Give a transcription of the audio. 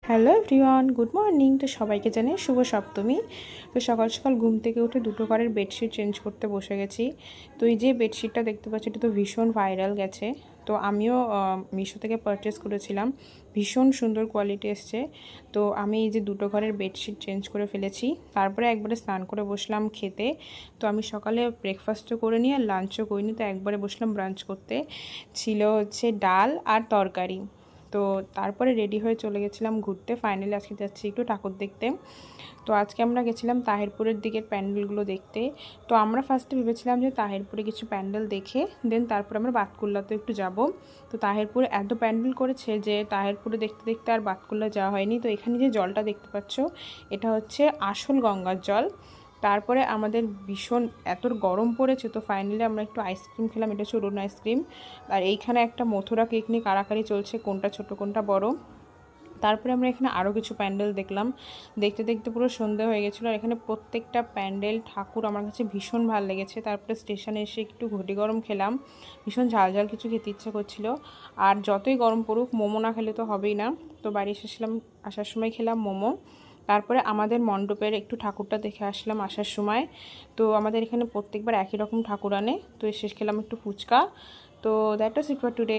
Hello everyone, good morning. তো সবাইকে জানাই শুভ সপ্তমী। তো সকাল সকাল ঘুম থেকে উঠে দুটো ঘরের বেডশিট চেঞ্জ করতে বসে গেছি। তো এই যে বেডশিটটা দেখতে পাচ্ছি, এটা তো ভীষণ ভাইরাল গেছে। তো আমিও মিশো থেকে পারচেস করেছিলাম, ভীষণ সুন্দর কোয়ালিটি এসছে। তো আমি এই যে দুটো ঘরের বেডশিট চেঞ্জ করে ফেলেছি, তারপরে একবারে স্নান করে বসলাম খেতে। তো আমি সকালে ব্রেকফাস্টও করে নিই আর লাঞ্চও করিনি, তো একবারে বসলাম ব্রাঞ্চ করতে। ছিল হচ্ছে ডাল আর তরকারি। তো তারপরে রেডি হয়ে চলে গেছিলাম ঘুরতে। ফাইনালি আজকে যাচ্ছি একটু ঠাকুর দেখতে। তো আজকে আমরা গেছিলাম তাহিরপুরের দিকের প্যান্ডেলগুলো দেখতে। তো আমরা ফার্স্টে ভেবেছিলাম যে তাহিরপুরে কিছু প্যান্ডেল দেখে দেন তারপরে আমরা বাতকুল্লাতে একটু যাব। তো তাহিরপুরে এত প্যান্ডেল করেছে যে তাহিরপুরে দেখতে দেখতে আর বাতকুল্লা যাওয়া হয়নি। তো এখানে যে জলটা দেখতে পাচ্ছ, এটা হচ্ছে আসল গঙ্গার জল। তারপরে আমাদের ভীষণ এত গরম পড়েছে, তো ফাইনালি আমরা একটু আইসক্রিম খেলাম। এটা হচ্ছে অরুণ আইসক্রিম। আর এইখানে একটা মথুরা কেক নিয়ে কাড়াকাড়ি চলছে, কোনটা ছোট কোনটা বড়। তারপরে আমরা এখানে আরও কিছু প্যান্ডেল দেখলাম। দেখতে দেখতে পুরো সন্ধে হয়ে গেছিলো। আর এখানে প্রত্যেকটা প্যান্ডেল ঠাকুর আমার কাছে ভীষণ ভালো লেগেছে। তারপরে স্টেশনে এসে একটু ঘটি গরম খেলাম, ভীষণ ঝাল ঝাল কিছু খেতে ইচ্ছা করছিল। আর যতই গরম পড়ুক, মোমো না খেলে তো হবেই না। তো বাড়ি এসেছিলাম, আসার সময় খেলাম মোমো। তারপরে আমাদের মণ্ডপের একটু ঠাকুরটা দেখে আসলাম আসার সময়। তো আমাদের এখানে প্রত্যেকবার একই রকম ঠাকুর আনে। তো শেষ খেলাম একটু ফুচকা। তো that was it for today.